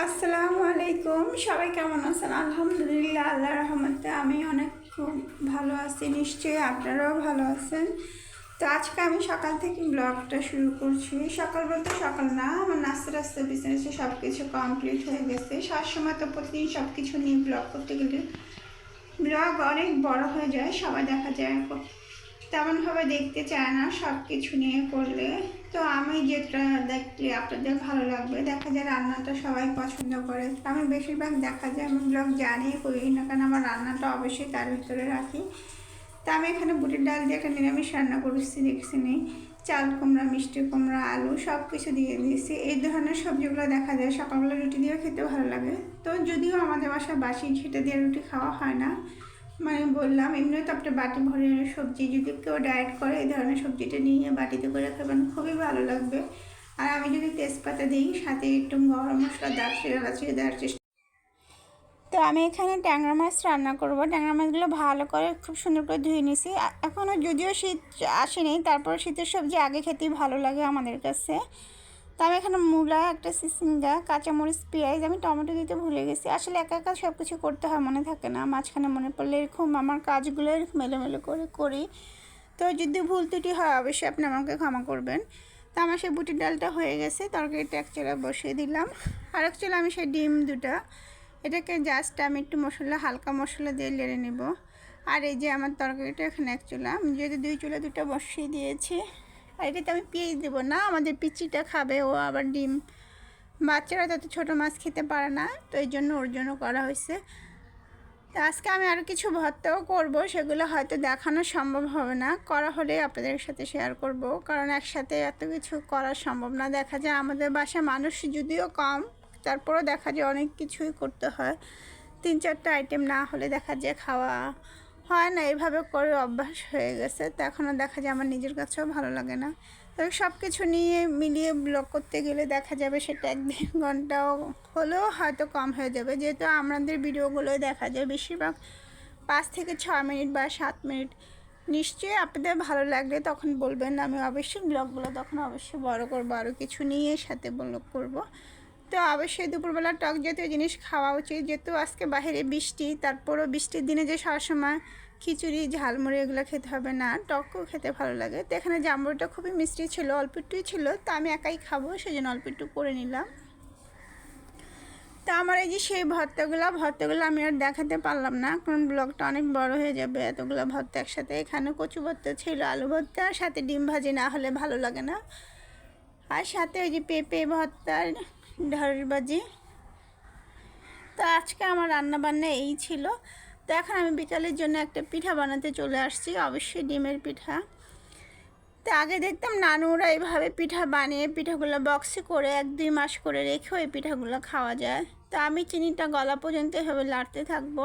আসসালামু আলাইকুম। সবাই কেমন আছেন? আলহামদুলিল্লাহ, আল্লাহর রহমতে আমি অনেক খুব ভালো আছি। নিশ্চয়ই আপনারাও ভালো আছেন। তো আজকে আমি সকাল থেকে ব্লগটা শুরু করছি। সকাল বলতে সকাল না, আমার নাস্তা টাস্তা বিজনেসে সব কিছু কমপ্লিট হয়ে গেছে। সবসময় তো প্রতিদিন সব কিছু নিয়ে ব্লগ করতে গেলে ব্লগ অনেক বড় হয়ে যায়, সবাই দেখা যায় তেমনভাবে দেখতে চায় না সব কিছু নিয়ে করলে। তো আমি যেটা দেখলে আপনাদের ভালো লাগবে, দেখা যায় রান্নাটা সবাই পছন্দ করে। আমি বেশিরভাগ দেখা যায় আমি ব্লগ জানিয়ে করি না, কারণ আমার রান্নাটা অবশ্যই তার ভিতরে রাখি। তা আমি এখানে বুটের ডাল দিয়ে একটা নিরামিষ রান্না করেছি, দেখছি নি চাল কুমড়া, মিষ্টি কুমড়া, আলু সব কিছু দিয়ে দিয়েছি। এই ধরনের সবজিগুলো দেখা যায় সকালবেলা রুটি দিয়ে খেতে ভালো লাগে। তো যদিও আমাদের বাসায় বাসি ঝেঁটে দিয়ে রুটি খাওয়া হয় না, মানে বললাম এমনিও তো আপনার বাটি ভরে সবজি, যদি কেউ ডায়েট করে এই ধরনের সবজিটা নিয়ে বাটিতে করে খাবেন, খুবই ভালো লাগবে। আর আমি যদি তেজপাতা দিই, সাথে একটু গরম মশলা, দারচিনি, এলাচি দেওয়ার চেষ্টা। তো আমি এখানে ট্যাংরা মাছ রান্না করব। ট্যাংরা মাছগুলো ভালো করে খুব সুন্দর করে ধুয়ে নিছি। এখনও যদিও শীত আসেনি, তারপর শীতের সবজি আগে খেতেই ভালো লাগে আমাদের কাছে। তো আমি এখানে মূলা, একটা সিসিঙ্গা, কাঁচামরিচ, পেঁয়াজ, আমি টমেটো দিতে ভুলে গেছি। আসলে একা একা সব কিছু করতে হয়, মনে থাকে না। মাঝখানে মনে পড়লে এরকম আমার কাজগুলো এরকম এলোমেলো করে করি। তো যদি ভুল ত্রুটি হয় অবশ্যই আপনি আমাকে ক্ষমা করবেন। তো আমার সেই বুটির ডালটা হয়ে গেছে, তরকারিটা এক চুলা বসিয়ে দিলাম। আর এক চুলা আমি সেই ডিম দুটা, এটাকে জাস্ট আমি একটু মশলা, হালকা মশলা দিয়ে লেড়ে নেব। আর এই যে আমার তরকারিটা এখানে এক চুলা, আমি যেহেতু দুই চুলা দুটো বসিয়ে দিয়েছি। আর এটাতে আমি পেঁয়াজ দেবো না, আমাদের পিচিটা খাবে, ও আবার ডিম, বাচ্চারা তত ছোটো মাছ খেতে পারে না, তো এই জন্য ওর জন্য করা হয়েছে। তো আজকে আমি আরও কিছু ভর্তাও করব, সেগুলো হয়তো দেখানো সম্ভব হবে না, করা হলে আপনাদের সাথে শেয়ার করব, কারণ একসাথে এত কিছু করা সম্ভব না। দেখা যায় আমাদের বাসায় মানুষ যদিও কম, তারপরেও দেখা যায় অনেক কিছুই করতে হয়। 3-4টা আইটেম না হলে দেখা যায় খাওয়া হয় না। এইভাবে করে অভ্যাস হয়ে গেছে, তো এখনও দেখা যায় আমার নিজের কাছেও ভালো লাগে না। তো সব কিছু নিয়ে মিলিয়ে ব্লগ করতে গেলে দেখা যাবে সেটা 1-1.5 ঘন্টাও হলেও হয়তো কম হয়ে যাবে, যেহেতু আমাদের ভিডিওগুলোই দেখা যায় বেশিরভাগ 5 থেকে 6 মিনিট বা 7 মিনিট। নিশ্চয়ই আপনাদের ভালো লাগলে তখন বলবেন, আমি অবশ্যই ব্লগগুলো তখন অবশ্যই বড় করবো, আরও কিছু নিয়ে সাথে ব্লগ করব। তো অবশ্যই দুপুরবেলা টক জাতীয় জিনিস খাওয়া উচিত, যেহেতু আজকে বাইরে বৃষ্টি, তারপরও বৃষ্টির দিনে যে সবসময় খিচুড়ি, ঝালমুড়ি এগুলো খেতে হবে না, টকও খেতে ভালো লাগে। তো এখানে জাম্বুরটা খুবই মিষ্টি ছিল, অল্প একটুই ছিল, তো আমি একাই খাবো সেই জন্য অল্প একটু করে নিলাম। তো আমার এই যে সেই ভর্তাগুলো আমি আর দেখাতে পারলাম না, কারণ ব্লগটা অনেক বড় হয়ে যাবে এতগুলো ভর্তা একসাথে। এখানে কচু ভর্তা ছিল, আলু ভর্তা, সাথে ডিম ভাজি না হলে ভালো লাগে না। আর সাথে ওই যে পেঁপে ভর্তা, ঢেঁড়স ভাজি। তো আজকে আমার রান্নাবান্না এই ছিল। তো এখন আমি বিকালের জন্য একটা পিঠা বানাতে চলে আসছি, অবশ্যই ডিমের পিঠা। তো আগে দেখতাম নানুরা এইভাবে পিঠা বানিয়ে পিঠাগুলো বক্সে করে 1-2 মাস করে রেখেও এই পিঠাগুলো খাওয়া যায়। তো আমি চিনিটা গলা পর্যন্ত এভাবে লাড়তে থাকবো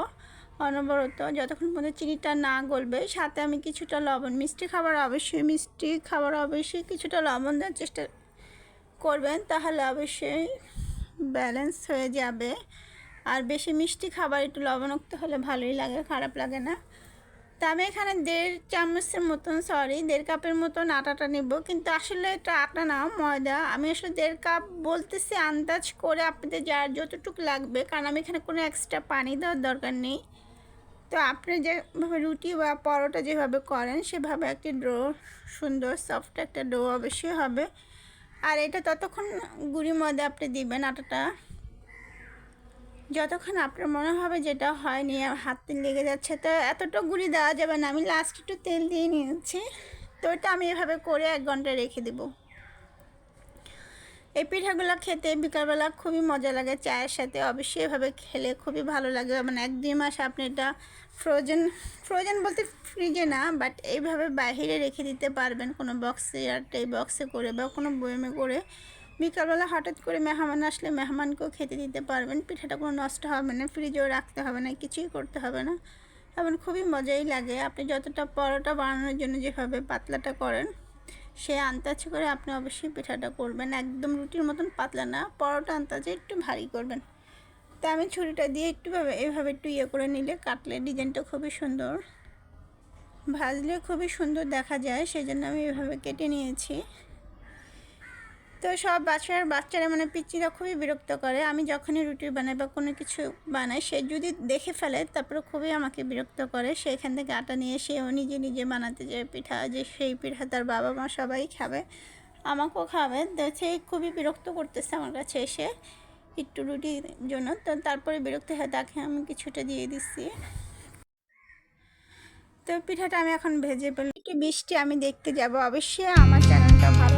অনবরত, যতক্ষণ পর্যন্ত চিনিটা না গলবে। সাথে আমি কিছুটা লবণ, মিষ্টি খাবার অবশ্যই কিছুটা লবণ দেওয়ার চেষ্টা করবেন, তাহলে অবশ্যই ব্যালেন্স হয়ে যাবে। আর বেশি মিষ্টি খাবার একটু লবণাক্ত হলে ভালোই লাগে, খারাপ লাগে না। তা আমি এখানে 1.5 চামচের মতন, 1.5 কাপের মতন আটাটা নেব, কিন্তু আসলে এটা আটা না, ময়দা। আমি আসলে 1.5 কাপ বলতেছি আন্দাজ করে, আপনাদের যার যতটুকু লাগবে, কারণ আমি এখানে কোনো এক্সট্রা পানি দেওয়ার দরকার নেই। তো আপনি যেভাবে রুটি বা পরোটা যেভাবে করেন সেভাবে একটি ডো, সুন্দর সফট একটা ডো অবশ্যই হবে। আর এটা ততক্ষণ গুঁড়ি ময়দা আপনি দিবেন আটাটা, যতক্ষণ আপনার মনে হবে যেটা হয়নি, হাতে লেগে যাচ্ছে। তো এতটা গুঁড়ি দেওয়া যাবে না, আমি লাস্ট একটু তেল দিয়ে নিয়েছি। তো এটা আমি এভাবে করে 1 ঘন্টা রেখে দেবো। এই পিঠাগুলো খেতে বিকালবেলা খুবই মজা লাগে চায়ের সাথে, অবশ্যই এভাবে খেলে খুবই ভালো লাগে। মানে 1-2 মাস আপনি এটা ফ্রোজেন বলতে ফ্রিজে না, বাট এইভাবে বাইরে রেখে দিতে পারবেন কোনো বক্সে, আর এই বক্সে করে বা কোনো বয়মে করে। বিকালবেলা হঠাৎ করে মেহমান আসলে মেহমানকেও খেতে দিতে পারবেন, পিঠাটা কোনো নষ্ট হবে না, ফ্রিজেও রাখতে হবে না, কিছুই করতে হবে না। এবং খুবই মজাই লাগে। আপনি যতটা পরোটা বানানোর জন্য যেভাবে পাতলাটা করেন, সে আন্দাজ করে আপনি অবশ্যই পিঠাটা করবেন, একদম রুটির মতন পাতলা না, পরোটা আন্দাজে একটু ভারী করবেন। তা আমি ছুরিটা দিয়ে একটু এভাবে একটু করে নিলে কাটলে ডিজাইনটা খুবই সুন্দর, ভাজলে খুবই সুন্দর দেখা যায়, সেই জন্য আমি এভাবে কেটে নিয়েছি। তো সব বাচ্চারা মানে পিচ্চিরা খুবই বিরক্ত করে। আমি যখনই রুটি বানাই বা কোনো কিছু বানাই, সে যদি দেখে ফেলে তারপরে খুবই আমাকে বিরক্ত করে। সেখান থেকে আটা নিয়ে সেও নিজে নিজে বানাতে যায় পিঠা, যে সেই পিঠা তার বাবা মা সবাই খাবে, আমাকেও খাবে। তো সে খুবই বিরক্ত করতেছে আমার কাছে এসে একটু রুটির জন্য। তো তারপরে বিরক্ত হয় তাকে আমি কিছুটা দিয়ে দিচ্ছি। তো পিঠাটা আমি এখন ভেজে ফেলি। একটু বৃষ্টি আমি দেখতে যাব। অবশ্যই আমার চ্যানেলটা ভালো